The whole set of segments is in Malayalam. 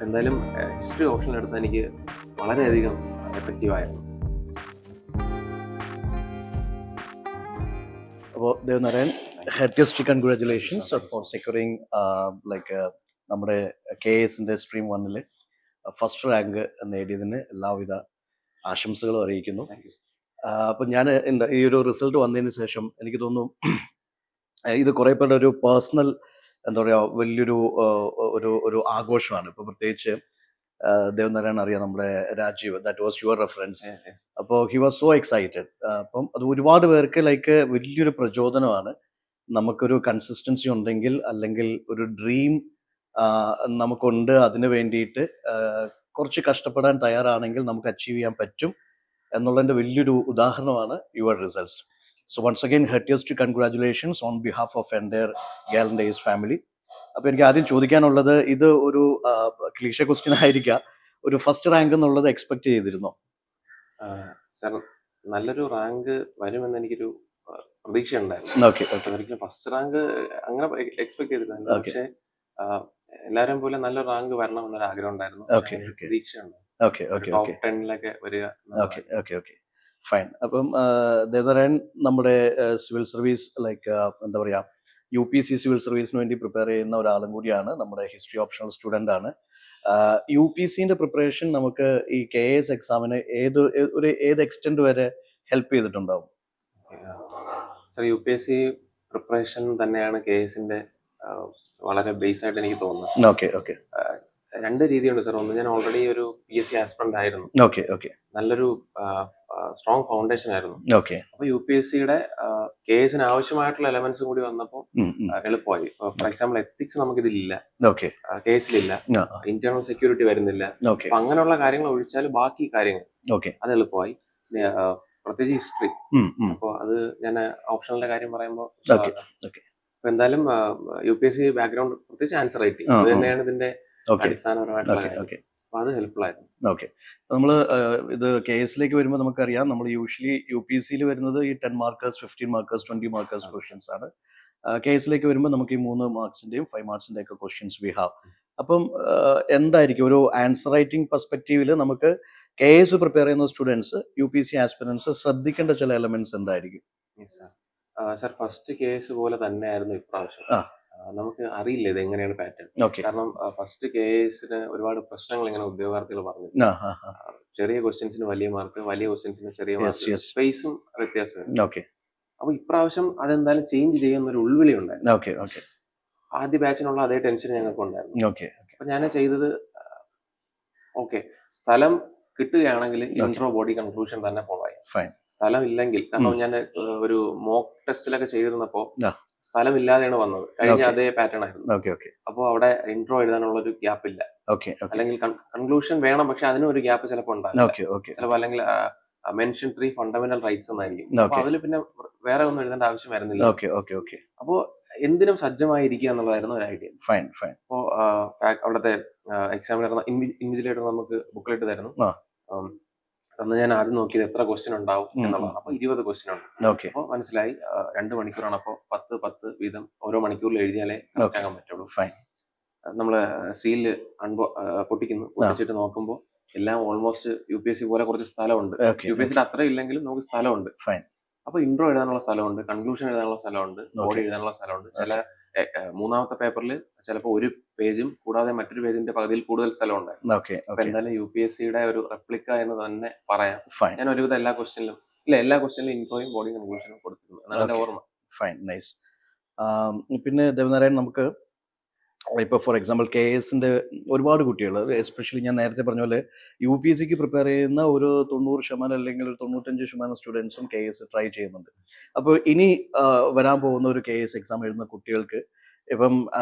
എന്തായാലും ഹിസ്റ്ററി ഓപ്ഷൻ എടുത്താൽ എനിക്ക് വളരെയധികം എഫക്റ്റീവ് ആയിരുന്നു. അപ്പോൾ ദേവനാരായൺ, ഹെർട്ടിയസ്റ്റ് കൺഗ്രാജുലേഷൻസ് ഫോർ സെക്യൂറിങ് നമ്മുടെ KS സ്ട്രീം 1 ഫസ്റ്റ് റാങ്ക് നേടിയതിന് എല്ലാവിധ ആശംസകളും അറിയിക്കുന്നു. അപ്പം ഞാൻ ഈ ഒരു റിസൾട്ട് വന്നതിന് ശേഷം എനിക്ക് തോന്നുന്നു ഇത് കുറേ പേരുടെ ഒരു പേഴ്സണൽ എന്താ പറയുക വലിയൊരു ഒരു ആഘോഷമാണ്. ഇപ്പോൾ പ്രത്യേകിച്ച് ദേവനാരായൺ അറിയാം, നമ്മുടെ Rajeev, that was your reference. അപ്പോൾ ഹി വാസ് സോ എക്സൈറ്റഡ്. അപ്പം അത് ഒരുപാട് പേർക്ക് വലിയൊരു പ്രചോദനമാണ്. നമുക്കൊരു കൺസിസ്റ്റൻസി ഉണ്ടെങ്കിൽ, അല്ലെങ്കിൽ ഒരു ഡ്രീം നമുക്കുണ്ട്, അതിന് വേണ്ടിയിട്ട് കുറച്ച് കഷ്ടപ്പെടാൻ തയ്യാറാണെങ്കിൽ നമുക്ക് അച്ചീവ് ചെയ്യാൻ പറ്റും എന്നുള്ളതിൻ്റെ വലിയൊരു ഉദാഹരണമാണ് your results. So once again heartiest congratulations on behalf of entire ഗാലൻഡേസ് ഫാമിലി. അപ്പോൾ എനിക്ക് ആദ്യം ചോദിക്കാനുള്ളത്, ഇത് ഒരു ക്ലീഷേ ക്വസ്റ്റ്യൻ ആയിരിക്കാം, ഒരു ഫസ്റ്റ് റാങ്ക് എന്നുള്ളത് എക്സ്പെക്ട് ചെയ്തിരുന്നോ? സാർ, നല്ലൊരു റാങ്ക് വരുമെന്ന് എനിക്കൊരു പ്രതീക്ഷ ഉണ്ടായിരുന്നു. ഒരിക്കലും ഫസ്റ്റ് റാങ്ക് അങ്ങനെ എക്സ്പെക്ട് ചെയ്തിരുന്നില്ല. പക്ഷേ എല്ലാവരും പോലെ നല്ലൊരു റാങ്ക് വരണം എന്നൊരു ആഗ്രഹം ഉണ്ടായിരുന്നു. പ്രതീക്ഷ ഉണ്ട് ടോപ്പ് 10 വരിക. ഫൈൻ. അപ്പം ദേവനാരായൺ നമ്മുടെ സിവിൽ സർവീസ് എന്താ പറയുക, UPSC സിവിൽ സർവീസിന് വേണ്ടി പ്രിപ്പയർ ചെയ്യുന്ന ഒരാളും കൂടിയാണ്, നമ്മുടെ ഹിസ്റ്ററി ഓപ്ഷണൽ സ്റ്റുഡൻ്റ് ആണ്. UPSCന്റെ പ്രിപ്പറേഷൻ നമുക്ക് ഈ KS എക്സാമിന് ഏത് എക്സ്റ്റെൻഡ് വരെ ഹെൽപ്പ് ചെയ്തിട്ടുണ്ടാവും? സർ, UPSC പ്രിപ്പറേഷൻ തന്നെയാണ് KSന്റെ വളരെ ബേസ് ആയിട്ട് എനിക്ക് തോന്നുന്നത്. രണ്ട് രീതിയുണ്ട് സാർ. ഒന്ന്, ഞാൻ ഓൾറെഡി ഒരു PSC ആസ്പിറന്റ് ആയിരുന്നു. നല്ലൊരു സ്ട്രോങ് ഫൗണ്ടേഷൻ ആയിരുന്നു. അപ്പൊ UPSCയുടെ KSന് ആവശ്യമായിട്ടുള്ള എലമെന്റ്സും കൂടി വന്നപ്പോൾ എളുപ്പമായി. ഫോർ എക്സാമ്പിൾ, എത്തിക്സ് നമുക്കിതിലില്ല, KSലില്ല, ഇന്റേണൽ സെക്യൂരിറ്റി വരുന്നില്ല. അപ്പൊ അങ്ങനെയുള്ള കാര്യങ്ങൾ ഒഴിച്ചാൽ ബാക്കി കാര്യങ്ങൾ അത് എളുപ്പമായി. പ്രത്യേകിച്ച് ഹിസ്റ്ററി. അപ്പോൾ അത് ഞാൻ ഓപ്ഷണലിന്റെ കാര്യം പറയുമ്പോൾ എന്തായാലും UPSC ബാക്ക്ഗ്രൗണ്ട്, പ്രത്യേകിച്ച് ആൻസർ റൈറ്റിംഗ്, അത് തന്നെയാണ് ഇതിന്റെ അടിസ്ഥാനപരമായിട്ടുള്ള കാര്യം. അപ്പൊ അത് ഹെൽപ്ഫുൾ ആയിരുന്നു. നമ്മൾ ഇത് KSലേക്ക് വരുമ്പോൾ നമുക്കറിയാം, നമ്മൾ യൂഷ്വലി UPSCയിൽ വരുന്നത് ഈ 10 മാർക്കേഴ്സ്, 15 മാർക്കേഴ്സ്, 20 മാർക്കേഴ്സ് ക്വസ്റ്റ്യൻസ് ആണ്. KSലേക്ക് വരുമ്പോൾ നമുക്ക് ഈ 3 മാർക്സിന്റെയും 5 മാർക്സിന്റെ ഒക്കെ ക്വസ്റ്റ്യൻസ് വി ഹാവ്. അപ്പം എന്തായിരിക്കും ഒരു ആൻസർ റൈറ്റിംഗ് പെർസ്പെക്റ്റീവിൽ നമുക്ക് KS പ്രിപ്പയർ ചെയ്യുന്ന സ്റ്റുഡൻസ്, UPSC ആസ്പിറൻസ് ശ്രദ്ധിക്കേണ്ട ചില എലമെന്റ്സ് എന്തായിരിക്കും? സർ, ഫസ്റ്റ് KS പോലെ തന്നെയായിരുന്നു ഇപ്രാവശ്യം. നമുക്ക് അറിയില്ല ഇത് എങ്ങനെയാണ് പാറ്റേൺ. കാരണം ഫസ്റ്റ് KSന് ഒരുപാട് പ്രശ്നങ്ങൾ ഇങ്ങനെ ഉദ്യോഗാർത്ഥികൾ പറഞ്ഞു. ചെറിയ ക്വസ്റ്റ്യൻസിന് വലിയ മാർക്ക്, വലിയ ക്വസ്റ്റ്യൻസിന് ചെറിയ മാർക്ക്, സ്പേസും വ്യത്യാസമായിരുന്നു. അപ്പൊ ഇപ്രാവശ്യം അതെന്തായാലും ചേഞ്ച് ചെയ്യുന്നൊരു ഉൾവിളി ഉണ്ടായിരുന്നു. ആദ്യ ബാച്ചിനുള്ള അതേ ടെൻഷൻ ഞങ്ങൾക്ക് ഉണ്ടായിരുന്നു. അപ്പൊ ഞാൻ ചെയ്തത്, സ്ഥലം കിട്ടുകയാണെങ്കിൽ ഇൻട്രോ, ബോഡി, കൺക്ലൂഷൻ തന്നെ ഫോളോ ചെയ്യാം. സ്ഥലം ഇല്ലെങ്കിൽ, കാരണം ഞാൻ ഒരു മോക്ക് ടെസ്റ്റിലൊക്കെ ചെയ്തിരുന്നപ്പോ സ്ഥലമില്ലാതെയാണ് വന്നത്. കഴിഞ്ഞ അതേ പാറ്റേൺ ആയിരുന്നു. അപ്പോൾ അവിടെ ഇൻട്രോ എഴുതാനുള്ള ഒരു ഗ്യാപ്പ് ഇല്ല. അല്ലെങ്കിൽ കൺക്ലൂഷൻ വേണം, പക്ഷെ അതിനും ഒരു ഗ്യാപ്പ് ചിലപ്പോൾ ഉണ്ടാകും. ചിലപ്പോൾ അല്ലെങ്കിൽ മെൻഷൻ 3 ഫണ്ടമെന്റൽ റൈറ്റ്സ് എന്നായിരിക്കും. അപ്പൊ അതിൽ പിന്നെ വേറെ ഒന്നും എഴുതേണ്ട ആവശ്യം വരുന്നില്ല. അപ്പോൾ എന്തിനും സജ്ജമായിരിക്കുക എന്നുള്ളതായിരുന്നു ഒരു ഐഡിയ. അപ്പോൾ അവിടുത്തെ എക്സാമിനർ ഇൻവിജിലേറ്റർ നമുക്ക് ബുക്ക്ലെറ്റ് തരുന്നു. അന്ന് ഞാൻ ആദ്യം നോക്കിയത് എത്ര ക്വസ്റ്റ്യൻ ഉണ്ടാവും എന്നുള്ളതാണ്. അപ്പൊ 20 ക്വസ്റ്റ്യൻ ഉണ്ട്. അപ്പോൾ മനസ്സിലായി 2 മണിക്കൂറാണ്. അപ്പോൾ 10 വീതം ഓരോ മണിക്കൂറിൽ എഴുതിയാലേ കറക്റ്റാക്കാൻ പറ്റുള്ളൂ. നമ്മള് സീല് പൊട്ടിക്കുന്നു. പൊട്ടിച്ചിട്ട് നോക്കുമ്പോൾ എല്ലാം ഓൾമോസ്റ്റ് UPSC പോലെ കുറച്ച് സ്ഥലമുണ്ട്. UPSCയിൽ അത്ര ഇല്ലെങ്കിലും നമുക്ക് സ്ഥലമുണ്ട്. അപ്പൊ ഇൻട്രോ എഴുതാനുള്ള സ്ഥലമുണ്ട്, കൺക്ലൂഷൻ എഴുതാനുള്ള സ്ഥലമുണ്ട്, ബോഡി എഴുതാനുള്ള സ്ഥലമുണ്ട്. മൂന്നാമത്തെ പേപ്പറിൽ ചിലപ്പോൾ ഒരു പേജും കൂടാതെ മറ്റൊരു പേജിന്റെ പകുതിയിൽ കൂടുതൽ സ്ഥലമുണ്ട്. അപ്പൊ എന്തായാലും UPSCയുടെ ഒരു റെപ്ലിക്ക എന്ന് തന്നെ പറയാം. ഞാൻ ഒരുവിധം എല്ലാ ക്വസ്റ്റ്യനിലും ഇൻട്രോയും ബോഡി കൺക്ലൂഷനും കൊടുത്തിരുന്നു എന്നാണ് എന്റെ ഓർമ്മ. നൈസ്. പിന്നെ ദേവനാരായൺ, നമുക്ക് ഇപ്പോൾ ഫോർ എക്സാമ്പിൾ KSന്റെ ഒരുപാട് കുട്ടികൾ, എസ്പെഷ്യലി ഞാൻ നേരത്തെ പറഞ്ഞ പോലെ UPSCക്ക് പ്രിപ്പയർ ചെയ്യുന്ന ഒരു 90% അല്ലെങ്കിൽ ഒരു 95% സ്റ്റുഡൻസും KS ട്രൈ ചെയ്യുന്നുണ്ട്. അപ്പോൾ ഇനി വരാൻ പോകുന്ന ഒരു KS എക്സാം എഴുതുന്ന കുട്ടികൾക്ക് ഇപ്പം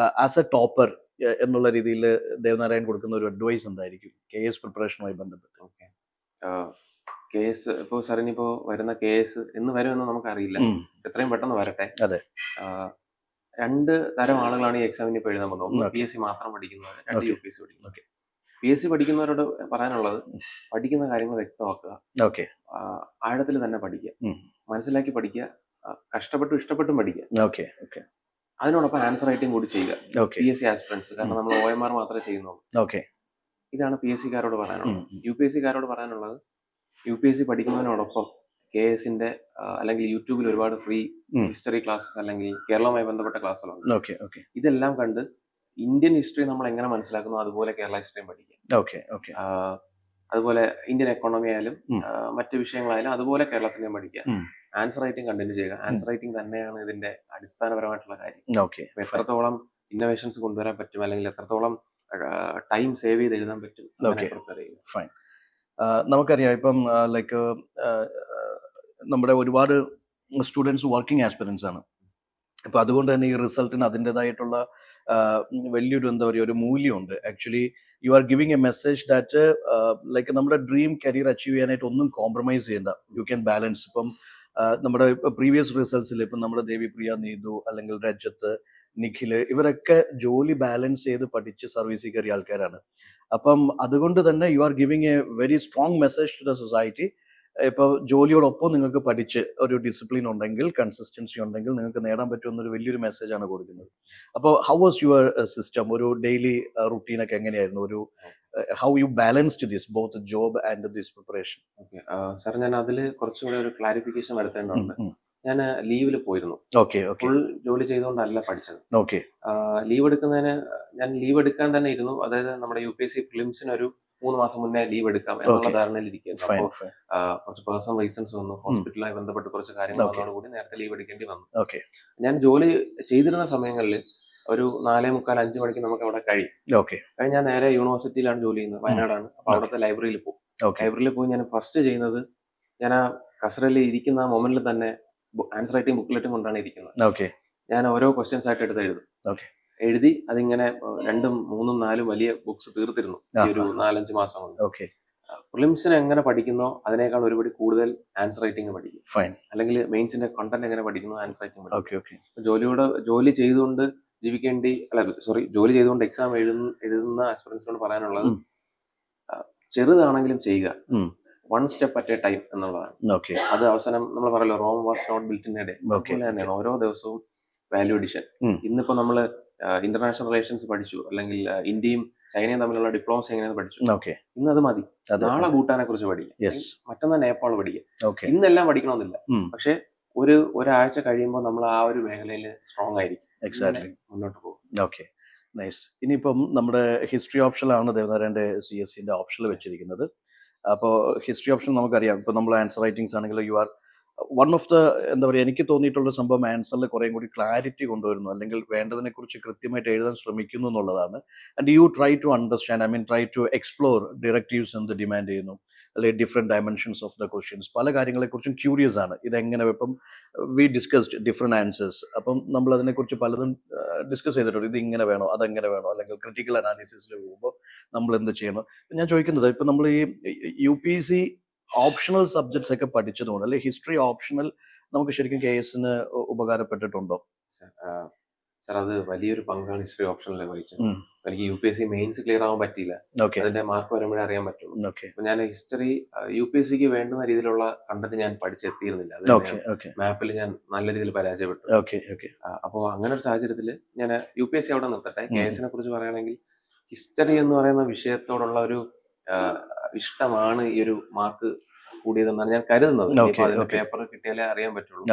ആസ് എ ടോപ്പർ എന്നുള്ള രീതിയിൽ ദേവനാരായൺ കൊടുക്കുന്ന ഒരു അഡ്വൈസ് എന്തായിരിക്കും KS പ്രിപ്പറേഷനുമായി ബന്ധപ്പെട്ട്? KS ഇപ്പോൾ സാറിനിപ്പോ വരുന്ന KS എന്ന് വരുമെന്ന് നമുക്കറിയില്ല. എത്രയും പെട്ടെന്ന് വരട്ടെ. രണ്ട് തരം ആളുകളാണ് ഈ എക്സാമിന് ഇപ്പോൾ എഴുതാൻ പോകുന്നത്. ഒന്ന് PSC മാത്രം പഠിക്കുന്നവർ, രണ്ട് UPSC പഠിക്കുന്നവർ. PSC പഠിക്കുന്നവരോട് പറയാനുള്ളത്, പഠിക്കുന്ന കാര്യങ്ങൾ വ്യക്തമാക്കുക, ആഴത്തിൽ തന്നെ പഠിക്കുക, മനസ്സിലാക്കി പഠിക്കുക, കഷ്ടപ്പെട്ടും ഇഷ്ടപ്പെട്ടും പഠിക്കുക. അതിനോടൊപ്പം ആൻസർ റൈറ്റിംഗ് കൂടി ചെയ്യുക. PSC ആസ്പിറൻസ്, കാരണം നമ്മൾ OMR മാത്രമേ ചെയ്യുന്നുള്ളൂ. ഇതാണ് PSC കാരോട് പറയാനുള്ളത്. UPSC കാരോട് പറയാനുള്ളത്, UPSC പഠിക്കുന്നതിനോടൊപ്പം KSന്റെ അല്ലെങ്കിൽ യൂട്യൂബിൽ ഒരുപാട് ഫ്രീ ഹിസ്റ്ററി ക്ലാസ്സസ് അല്ലെങ്കിൽ കേരളവുമായി ബന്ധപ്പെട്ട ക്ലാസ്സുകളുണ്ട്. ഇതെല്ലാം കണ്ട് ഇന്ത്യൻ ഹിസ്റ്ററി നമ്മൾ എങ്ങനെ മനസ്സിലാക്കുന്നു അതുപോലെ കേരള ഹിസ്റ്ററിയും പഠിക്കുക. അതുപോലെ ഇന്ത്യൻ എക്കോണമി ആയാലും മറ്റു വിഷയങ്ങളായാലും അതുപോലെ കേരളത്തിനെയും പഠിക്കുക. ആൻസർ റൈറ്റിംഗ് കണ്ടിന്യൂ ചെയ്യുക. ആൻസർ റൈറ്റിംഗ് തന്നെയാണ് ഇതിന്റെ അടിസ്ഥാനപരമായിട്ടുള്ള കാര്യം. എത്രത്തോളം ഇന്നോവേഷൻസ് കൊണ്ടുവരാൻ പറ്റും അല്ലെങ്കിൽ എത്രത്തോളം ടൈം സേവ് ചെയ്ത് എഴുതാൻ പറ്റും പ്രിപ്പയർ ചെയ്യുക. ഫൈൻ. നമുക്കറിയാം ഇപ്പം ലൈക്ക് നമ്മുടെ ഒരുപാട് സ്റ്റുഡൻസ് വർക്കിംഗ് ആസ്പിറൻസ് ആണ്. അപ്പൊ അതുകൊണ്ട് തന്നെ ഈ റിസൾട്ടിന് അതിൻ്റെതായിട്ടുള്ള വലിയൊരു എന്താ പറയുക ഒരു മൂല്യമുണ്ട്. Actually U are giving A message that like നമ്മുടെ ഡ്രീം കരിയർ അച്ചീവ് ചെയ്യാനായിട്ട് ഒന്നും കോംപ്രമൈസ് ചെയ്യേണ്ട. You can balance. ഇപ്പം നമ്മുടെ പ്രീവിയസ് റിസൾട്ട്സിൽ ഇപ്പം നമ്മുടെ ദേവിപ്രിയ, നീതു അല്ലെങ്കിൽ രജത്ത്, നിഖില് ഇവരൊക്കെ ജോലി ബാലൻസ് ചെയ്ത് പഠിച്ച് സർവീസിൽ കയറിയ ആൾക്കാരാണ്. അപ്പം അതുകൊണ്ട് തന്നെ you are giving a very strong message to the society. ഇപ്പോൾ ജോലിയോടൊപ്പം നിങ്ങൾക്ക് പഠിച്ച് ഒരു ഡിസിപ്ലിൻ ഉണ്ടെങ്കിൽ, കൺസിസ്റ്റൻസി ഉണ്ടെങ്കിൽ നിങ്ങൾക്ക് നേടാൻ പറ്റുമെന്നൊരു വലിയൊരു മെസ്സേജാണ് കൊടുക്കുന്നത്. അപ്പോൾ ഹൗ വാസ് യുവർ സിസ്റ്റം? ഒരു ഡെയിലി റുട്ടീനൊക്കെ എങ്ങനെയായിരുന്നു? ഒരു how you balanced this both job and this preparation? Sir, ഞാൻ അതിൽ കുറച്ചുകൂടെ ഒരു ക്ലാരിഫിക്കേഷൻ വരുത്തേണ്ടതുണ്ട്. ഞാൻ ലീവിൽ പോയിരുന്നു. ഫുൾ ജോലി ചെയ്തുകൊണ്ടല്ല പഠിച്ചത്. ലീവ് എടുക്കുന്നതിന് ഞാൻ ലീവ് എടുക്കാൻ തന്നെ ഇരുന്നു. അതായത് നമ്മുടെ UPSC പ്രിലിംസിന് ഒരു 3 മാസം മുന്നേ ലീവ് എടുക്കാം എന്നുള്ള ധാരണയിൽ ഇരിക്കുന്നു. അപ്പോൾ കുറച്ച് പേഴ്സണൽ റീസൺസ് വന്നു. ഹോസ്പിറ്റലുമായി ബന്ധപ്പെട്ട് കുറച്ച് കാര്യങ്ങൾ വന്നതോടുകൂടി നേരത്തെ ലീവ് എടുക്കേണ്ടി വന്നു. ഞാൻ ജോലി ചെയ്തിരുന്ന സമയങ്ങളിൽ ഒരു 4:45-5 മണിക്ക് നമുക്ക് അവിടെ കഴിഞ്ഞ് ഞാൻ നേരെ യൂണിവേഴ്സിറ്റിയിലാണ് ജോലി ചെയ്യുന്നത്, വയനാടാണ്. അപ്പൊ അവിടുത്തെ ലൈബ്രറിയിൽ പോകും. ലൈബ്രറിയിൽ പോയി ഞാൻ ഫസ്റ്റ് ചെയ്യുന്നത്, ഞാൻ ആ കസറിൽ ഇരിക്കുന്ന ആ മൊമെന്റിൽ തന്നെ ആൻസർ റൈറ്റിംഗ് ബുക്ക്ലെറ്റും കൊണ്ടാണ് ഇരിക്കുന്നത്. ഞാൻ ഓരോ ക്വസ്റ്റ്യൻസ് ആയിട്ട് എടുത്ത് എഴുതി അതിങ്ങനെ 2, 3, 4 വലിയ ബുക്സ് തീർത്തിരുന്നു ഈ ഒരു 4-5 മാസം കൊണ്ട്. പ്രിലിംസിന് എങ്ങനെ പഠിക്കുന്നോ അതിനേക്കാൾ ഒരുപടി കൂടുതൽ ആൻസർ റൈറ്റിംഗ് പഠിക്കും. അല്ലെങ്കിൽ മെയിൻസിന്റെ കണ്ടന്റ് എങ്ങനെ പഠിക്കുന്നു, ആൻസർ റൈറ്റിംഗ് പഠിക്കും. ജോലി ചെയ്തുകൊണ്ട് ജോലി ചെയ്തുകൊണ്ട് എക്സാം എഴുതുന്ന ആസ്പിറൻസിനോട് പറയാനുള്ളത്, ചെറുതാണെങ്കിലും ചെയ്യുക. 1 സ്റ്റെപ്പ് അറ്റ് എ ടൈം എന്നുള്ളതാണ്. അത് അവസാനം നമ്മൾ പറയല്ലോ, Rome was not built in a day. അതുപോലെ തന്നെയാണ് ഓരോ ദിവസവും വാല്യൂ അഡിഷൻ. ഇന്നിപ്പോ നമ്മള് ഇന്റർനാഷണൽ റിലേഷൻസ് പഠിച്ചു, അല്ലെങ്കിൽ ഇന്ത്യയും ചൈനയും തമ്മിലുള്ള ഡിപ്ലോമസി എങ്ങനെയാണെന്ന് പഠിച്ചു. ഇന്ന് അത് മതി. നാളെ ഭൂട്ടാനെ കുറിച്ച് പഠിക്കാം, മറ്റന്നാൾ നേപ്പാൾ പഠിക്കാം. ഇന്നെല്ലാം പഠിക്കണമെന്നില്ല. പക്ഷെ ഒരാഴ്ച കഴിയുമ്പോൾ നമ്മൾ ആ ഒരു മേഖലയിൽ സ്ട്രോങ് ആയിരിക്കും. മുന്നോട്ട് പോകും. നൈസ്. ഇനിയിപ്പം നമ്മുടെ ഹിസ്റ്ററി ഓപ്ഷനിലാണ് ദേവനാരായണന്റെ CSCന്റെ ഓപ്ഷനിൽ വെച്ചിരിക്കുന്നത്. അപ്പോൾ ഹിസ്റ്ററി ഓപ്ഷൻ നമുക്കറിയാം. ഇപ്പോൾ നമ്മൾ ആൻസർ റൈറ്റിംഗ്സ് ആണെങ്കിൽ you are one of the എന്താ പറയുക, എനിക്ക് തോന്നിയിട്ടുള്ള സംഭവം ആൻസറിൽ കുറേ കൂടി ക്ലാരിറ്റി കൊണ്ടുവരുന്നു, അല്ലെങ്കിൽ വേണ്ടതിനെ കുറിച്ച് കൃത്യമായിട്ട് എഴുതാൻ ശ്രമിക്കുന്നു എന്നുള്ളതാണ്. And you try to understand, try to explore directives എന്ത് ഡിമാൻഡ് ചെയ്യുന്നു, അല്ലെങ്കിൽ different dimensions of the questions. പല കാര്യങ്ങളെക്കുറിച്ചും ക്യൂരിയസ് ആണ്. ഇതെങ്ങനെ ഇപ്പം വി ഡിസ്കസ്ഡ് ഡിഫറെൻറ്റ് ആൻസേഴ്സ്. അപ്പം നമ്മൾ അതിനെക്കുറിച്ച് പലതും ഡിസ്കസ് ചെയ്തിട്ടുണ്ട്. ഇത് ഇങ്ങനെ വേണോ, അതെങ്ങനെ വേണോ, അല്ലെങ്കിൽ ക്രിട്ടിക്കൽ അനാലിസിസിൽ പോകുമ്പോൾ നമ്മൾ എന്ത് ചെയ്യണം. ഞാൻ ചോദിക്കുന്നത്, ഇപ്പം നമ്മൾ ഈ UPSC ഓപ്ഷണൽ സബ്ജക്ട്സ് ഒക്കെ പഠിച്ചതുകൊണ്ട്, അല്ലെ ഹിസ്റ്ററി ഓപ്ഷണൽ നമുക്ക് ശരിക്കും KSന് ഉപകാരപ്പെട്ടിട്ടുണ്ടോ? സാർ, അത് വലിയൊരു പങ്കാണ് ഹിസ്റ്ററി ഓപ്ഷനിൽ വഹിച്ചത്. എനിക്ക് UPSC മെയിൻസ് ക്ലിയർ ആവാൻ പറ്റിയില്ല. അതിന്റെ മാർക്ക് വരുമ്പോഴേ അറിയാൻ പറ്റുള്ളൂ. അപ്പൊ ഞാൻ ഹിസ്റ്ററി UPSCക്ക് വേണ്ടുന്ന രീതിയിലുള്ള കണ്ടന്റ് ഞാൻ പഠിച്ചെത്തിയിരുന്നില്ല. മാപ്പിൽ ഞാൻ നല്ല രീതിയിൽ പരാജയപ്പെട്ടു. അപ്പോൾ അങ്ങനെ ഒരു സാഹചര്യത്തിൽ ഞാൻ UPSC അവിടെ നിർത്തട്ടെ. KSനെ കുറിച്ച് പറയുകയാണെങ്കിൽ, ഹിസ്റ്ററി എന്ന് പറയുന്ന വിഷയത്തോടുള്ള ഒരു ഇഷ്ടമാണ് ഈ ഒരു മാർക്ക് കൂടിയതെന്നാണ് ഞാൻ കരുതുന്നത്. അതിന്റെ പേപ്പർ കിട്ടിയാലേ അറിയാൻ പറ്റുള്ളൂ.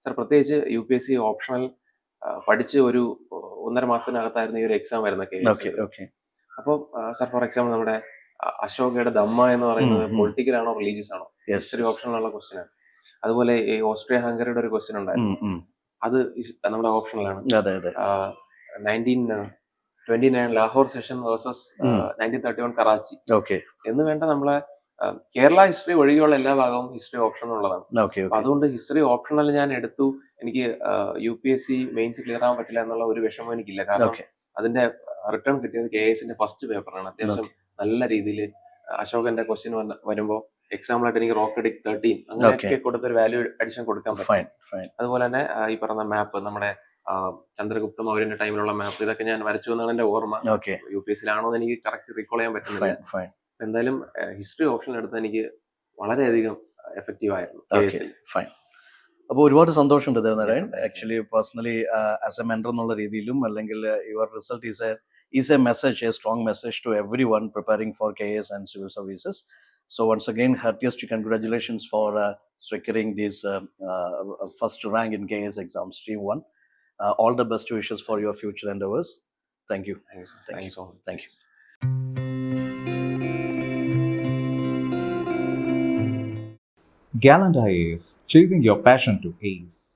സാർ, പ്രത്യേകിച്ച് UPSC ഓപ്ഷണൽ പഠിച്ച് ഒരു 1.5 മാസത്തിനകത്തായിരുന്നു ഈ ഒരു എക്സാം വരുന്നത് KS. അപ്പോൾ സാർ, ഫോർ എക്സാമ്പിൾ നമ്മുടെ അശോകയുടെ ദമ്മ എന്ന് പറയുന്നത് പൊളിറ്റിക്കൽ ആണോ റിലീജിയസ് ആണോ? ഹിസ്റ്ററി ഓപ്ഷനിലുള്ള ക്വസ്റ്റ്യൻ ആണ്. അതുപോലെ ഈ ഓസ്ട്രിയ ഹംഗറിയുടെ ഒരു ക്വസ്റ്റ്യൻ ഉണ്ടായിരുന്നു, അത് നമ്മുടെ ഓപ്ഷനിലാണ്. 1929 ലാഹോർ സെഷൻ വേഴ്സസ് 1931 കറാച്ചി എന്ന് വേണ്ട നമ്മളെ കേരള ഹിസ്റ്ററി ഒഴികെയുള്ള എല്ലാ ഭാഗവും ഹിസ്റ്ററി ഓപ്ഷൻ ഉള്ളതാണ്. അതുകൊണ്ട് ഹിസ്റ്ററി ഓപ്ഷണൽ ഞാൻ എടുത്തു. എനിക്ക് UPSC മെയിൻസ് ക്ലിയർ ആവാൻ പറ്റില്ല എന്നുള്ള ഒരു വിഷമം എനിക്കില്ല. കാരണം അതിന്റെ റിട്ടേൺ കിട്ടിയത് KSന്റെ ഫസ്റ്റ് പേപ്പറാണ്. അത്യാവശ്യം നല്ല രീതിയിൽ അശോകന്റെ ക്വസ്റ്റ്യൻ വരുമ്പോൾ എക്സാമ്പിളായിട്ട് എനിക്ക് റോക്കഡിക് 13 അങ്ങനെയൊക്കെ കൊടുത്തൊരു വാല്യൂ അഡിഷൻ കൊടുക്കാൻ പറ്റും. അതുപോലെ തന്നെ ഈ പറഞ്ഞ മാപ്പ്, നമ്മുടെ ചന്ദ്രഗുപ്ത മൗര്യന്റെ ടൈമിലുള്ള മാപ്പ്, ഇതൊക്കെ ഞാൻ വരച്ചു എന്നാണ് എന്റെ ഓർമ്മ. UPSCയിലാണോ എന്ന് എനിക്ക് കറക്റ്റ് റീകോൾ ചെയ്യാൻ പറ്റുന്നില്ല. എന്തായാലും ഹിസ്റ്ററി ഓപ്ഷൻ എടുത്ത് എനിക്ക് വളരെയധികം എഫക്റ്റീവ് ആയിരുന്നു. അപ്പോൾ ഒരുപാട് സന്തോഷമുണ്ട് Devanarayan. Actually personally as a mentor എന്നുള്ള രീതിയിലും, അല്ലെങ്കിൽ your result is a is a message, a strong message to everyone preparing for KS and civil services. So once again, heartiest congratulations for securing this first rank in KS exam stream 1. All the best wishes for your future endeavors. Thank you. Thank you so much. Thank you. Gallant IAS, chasing your passion to ace.